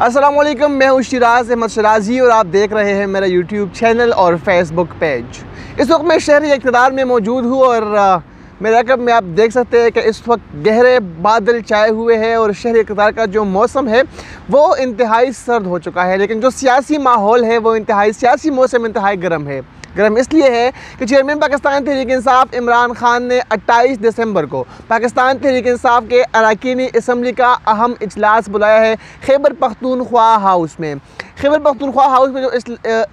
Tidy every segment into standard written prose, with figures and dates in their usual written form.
अस्सलाम वालेकुम, मैं हूँ शिराज अहमद शराजी और आप देख रहे हैं मेरा यूट्यूब चैनल और फेसबुक पेज। इस वक्त मैं शहरी इक़्तिदार में मौजूद हूँ और मेरे रकब में आप देख सकते हैं कि इस वक्त गहरे बादल छाए हुए हैं और शहरी इक़्तिदार का जो मौसम है वो इंतहाई सर्द हो चुका है, लेकिन जो सियासी माहौल है वो सियासी मौसम इंतहाई गर्म है। गर्म इसलिए है कि चेयरमैन पाकिस्तान तहरीक इंसाफ इमरान खान ने 28 दिसंबर को पाकिस्तान तहरीक इंसाफ के अरकानी असम्बली का अहम इजलास बुलाया है खैबर पख्तूनख्वा हाउस में। खैबर पख्तूनख्वा हाउस में जो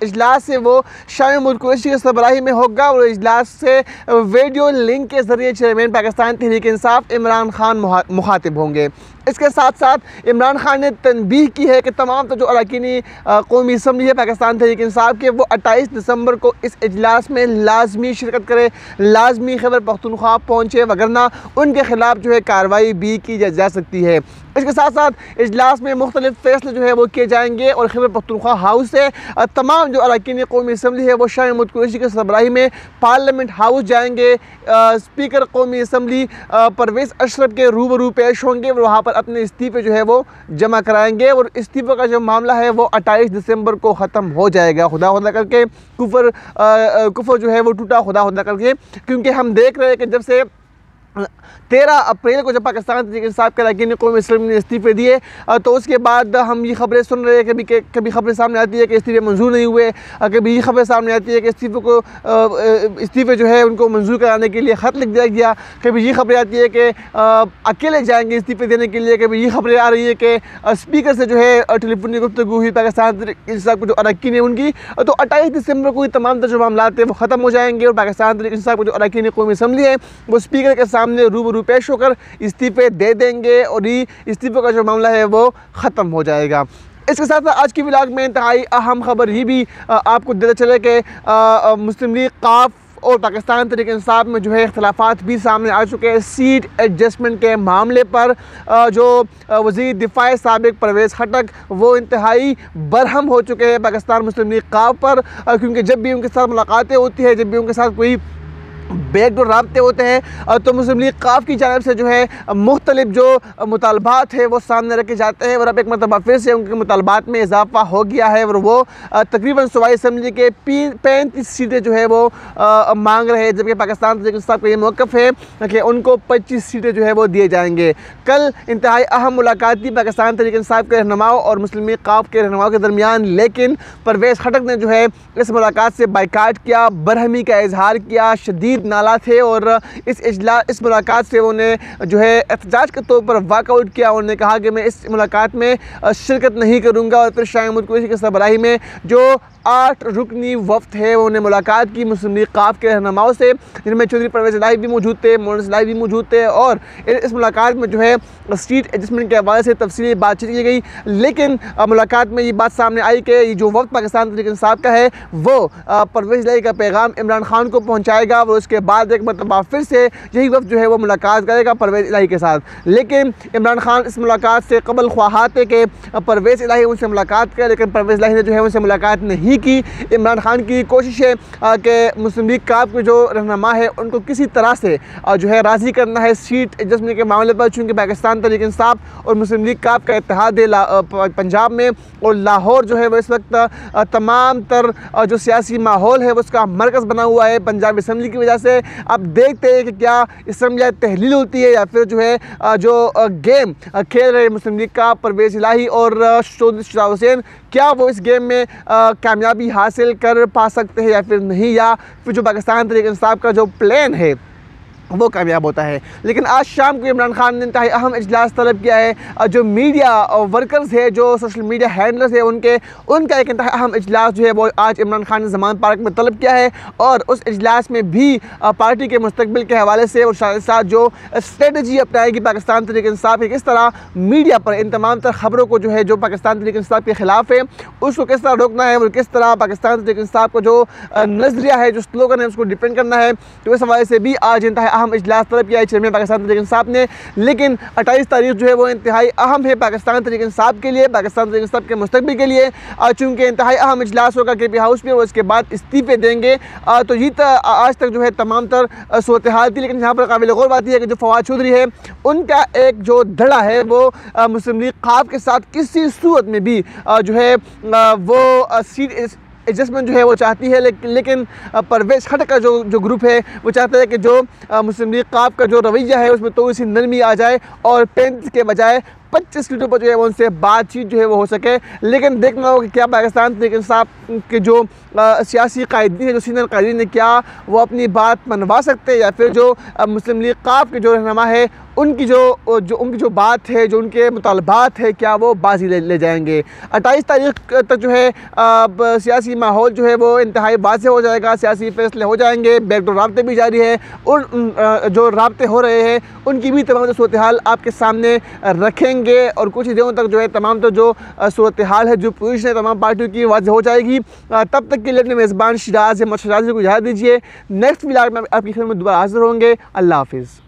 इजलास है वो शामी मुल्क कुरैशी की सरबराही में होगा और इजलास से वीडियो लिंक के ज़रिए चेयरमैन पाकिस्तान तहरीक इंसाफ इमरान खान मुखातिब होंगे। इसके साथ साथ इमरान खान ने तनबीह की है कि तमाम जो अरकानी कौमी असम्बली है पाकिस्तान तहरीक इंसाफ के वो 28 दिसंबर को इस इजलास में लाजमी शिरकत करे, लाजमी खैबर पख्तूनख्वा पहुँचे, वगरना उनके ख़िलाफ़ जो है कार्रवाई भी की जा सकती है। इसके साथ साथ इजलास में मुख्तलिफ फ़ैसले जो है वो किए जाएंगे और खैबर पख्तूनख्वा हाउस से तमाम जो अरकानी कौमी असम्बली है वो शामी मुल्क कुरैशी की सरबराही में पार्लियामेंट हाउस जाएंगे। स्पीकर कौमी असम्बली परवेज़ अशरफ के रूबरू पेश होंगे और वहाँ पर अपने इस्तीफ़े जो है वो जमा कराएंगे और इस्तीफ़े का जो मामला है वो 28 दिसंबर को ख़त्म हो जाएगा। खुदा खुदा करके कुफर जो है वो टूटा खुदा खुदा करके, क्योंकि हम देख रहे हैं कि जब से 13 अप्रैल को जब पाकिस्तान तहरीक इंसाफ के अरकानी कौमी असम्बली ने इस्तीफ़े दिए तो उसके बाद हम ये ख़बरें सुन रहे हैं। कभी ख़बरें सामने आती है कि इस्तीफ़े मंजूर नहीं हुए, कभी ये ख़बरें सामने आती है कि इस्तीफ़े जो है उनको मंजूर कराने के लिए ख़त लिख दिया गया, कभी ये ख़बरें आती है कि अकेले जाएंगे इस्तीफ़े देने के लिए, कभी ये ख़बरें आ रही है कि स्पीकर से जो है टेलीफोनिक गुफ्तगू हुई पाकिस्तान तहरीक इंसाफ को जो अरकानी है उनकी, तो 28 दिसंबर को ये तमाम जो मामला थे वो ख़त्म हो जाएंगे और पाकिस्तान तहरीक इंसाफ को जो अरकानी कौमी असम्बली है वो स्पीकर के सामने रूबरू पेश होकर इस्तीफ़े दे देंगे और ये इस्तीफ़े का जो मामला है वो ख़त्म हो जाएगा। इसके साथ साथ आज की व्लॉग में इंतहाई अहम खबर ये भी आपको देते चले कि मुस्लिम लीग काफ और पाकिस्तान तहरीक इंसाफ में जो है इख्तलाफात भी सामने आ चुके हैं सीट एडजस्टमेंट के मामले पर। जो वज़ीर दिफ़ा साबिक़ परवेज़ खटक वो इंतहाई बरहम हो चुके हैं पाकिस्तान मुस्लिम लीग काफ पर, क्योंकि जब भी उनके साथ मुलाकातें होती है, जब भी उनके साथ कोई बैकडोर राब्ते होते हैं तो मुस्लिम लीग काफ की जानिब से जो है मुख्तलिफ जो मुतालबात है वो सामने रखे जाते हैं और अब एक मरतबा फिर से उनके मुतालबात में इजाफा हो गया है और वो तकरीबन सूबाई असम्बली के 35 सीटें जो है वो मांग रहे हैं, जबकि पाकिस्तान तहरीक इंसाफ का ये मौक़िफ़ है कि उनको 25 सीटें जो है वो दिए जाएंगे। कल इंतहाई अहम मुलाकात थी पाकिस्तान तहरीक इंसाफ के रहनुमाओं और मुस्लिम लीग काफ के रहनुमाओं के दरमियान, लेकिन परवेज़ खटक ने जो है इस मुलाकात से बाइकाट किया, बरहमी का इजहार किया, शदीद नाला थे और इस मुलाकात से उन्हें जो है एहतजाज के तौर पर वाकआउट किया। उन्होंने कहा कि मैं इस मुलाकात में शिरकत नहीं करूंगा और फिर शामी मुल्क कुरैशी की सरबराही में जो 8 रुकनी वफ्द है उन्होंने मुलाकात की मुस्लिम लीग काफ के रहनुमाओं से, जिनमें चौधरी परवेज़ इलाही भी मौजूद थे, मोहन इलाही भी मौजूद थे और इस मुलाकात में जो है सीट एडजस्टमेंट के हवाले से तफसीली बातचीत की गई। लेकिन मुलाकात में ये बात सामने आई कि ये जो वक्त पाकिस्तान तहरीक इंसाफ का है वो परवेज़ इलाही का पैगाम इमरान खान को पहुँचाएगा और उसके बाद एक मरतबा फिर से यही वक्त जो है वो मुलाकात करेगा परवेज़ इलाही के साथ। लेकिन इमरान खान इस मुलाकात से कबल ख्वाहात थे कि परवेज़ इलाही उनसे मुलाकात करे, लेकिन परवेज़ इलाही ने जो है उनसे मुलाकात नहीं की। इमरान खान की कोशिश है कि मुस्लिम लीग काफ के जो रहनुमा है उनको किसी तरह से जो है राज़ी करना है सीट एडजस्टमेंट के मामले पर, चूँकि पाकिस्तान तहरीक इंसाफ और मुस्लिम लीग काफ का इत्तेहाद है पंजाब में और लाहौर जो है वो इस वक्त तमाम तर जो सियासी माहौल है उसका मरकज़ बना हुआ है पंजाब असम्बली की वजह से। अब देखते हैं कि क्या इसम्बली तहलील होती है या फिर जो है जो गेम खेल रहे मुस्लिम लीग का परवेज़ इलाही और चौधरी शुजात हुसैन, क्या वो इस गेम में कामयाबी हासिल कर पा सकते हैं या फिर नहीं, या फिर जो पाकिस्तान तहरीक इंसाफ का जो प्लान है वो कामयाब होता है। लेकिन आज शाम को इमरान खान ने इंतहाई अहम इजलास तलब किया है। जो मीडिया वर्कर्स है, जो सोशल मीडिया हैंडलर्स है, उनका एक इंतहाई अहम इजलास जो है वो आज इमरान खान ने ज़मान पार्क में तलब किया है और उस इजलास में भी पार्टी के मुस्तकबिल के हवाले से और साथ साथ जो स्ट्रेटजी अपनाएगी पाकिस्तान तहरीक इंसाफ की, किस तरह मीडिया पर इन तमाम तर ख़बरों को जो है जो पाकिस्तान तहरीक इंसाफ के ख़िलाफ़ है उसको किस तरह रोकना है और किस तरह पाकिस्तान तहरीक इंसाफ का जो नज़रिया है, जो स्लोगन है उसको डिफेंड करना है। तो इस हवाले से भी आज इंतहाई अहम इजलास तलब किया है चेयरमैन पाकिस्तान तहरीक इंसाफ ने। लेकिन 28 तारीख जो है वो इंतहाई अहम है पाकिस्तान तहरीक इंसाफ के लिए, पाकिस्तान तहरीक इंसाफ के मुस्तकबिल के लिए, चूँकि इंतहाई अहम इजलास होगा KP हाउस में, वो इसके बाद इस्तीफ़े देंगे। तो ये आज तक जो है तमाम तर सूरत हाल थी। लेकिन यहाँ पर काबिल गौर बात यह है कि जो फवाद चौधरी है उनका एक जो धड़ा है वो मुस्लिम लीग ख़ाफ के साथ किसी सूरत में भी जो है वो सीट एडजस्टमेंट जो है वो चाहती है। लेकिन परवेज़ खट का जो ग्रुप है वो चाहता है कि जो मुस्लिम लीग ख़ाफ का जो रवैया है उसमें थोड़ी सी नरमी आ जाए और 35 के बजाय 25 सीटों पर जो है वो उनसे बातचीत जो है वो हो सके। लेकिन देखना होगा कि क्या पाकिस्तान तहरीक इंसाफ के जो सियासी कायदीन है, जो सीनियर कायदीन है, क्या वो अपनी बात मनवा सकते हैं या फिर जो मुस्लिम लीग ख़ाफ के जो रहनुमा है उनकी जो बात है, जो उनके मुतालबात है, क्या वो बाजी ले जाएंगे। 28 तारीख तक जो है सियासी माहौल जो है वो इंतहाई वाज़ेह हो जाएगा, सियासी फैसले हो जाएंगे, बैकडोर राब्ते भी जारी है और जो राब्ते हो रहे हैं उनकी भी तमाम सूरत हाल आपके सामने रखेंगे और कुछ ही दिनों तक जो है तमाम तो जो सूरत हाल है, जो पोजीशन है तमाम पार्टियों की वाज़ेह हो जाएगी। तब तक के लिए अपने मेज़बान शिराज अहमद शिराजी को इजाज़त दीजिए। नेक्स्ट व्लॉग में आपकी खिदमत में दोबारा हाज़िर होंगे। अल्लाह हाफ़िज़।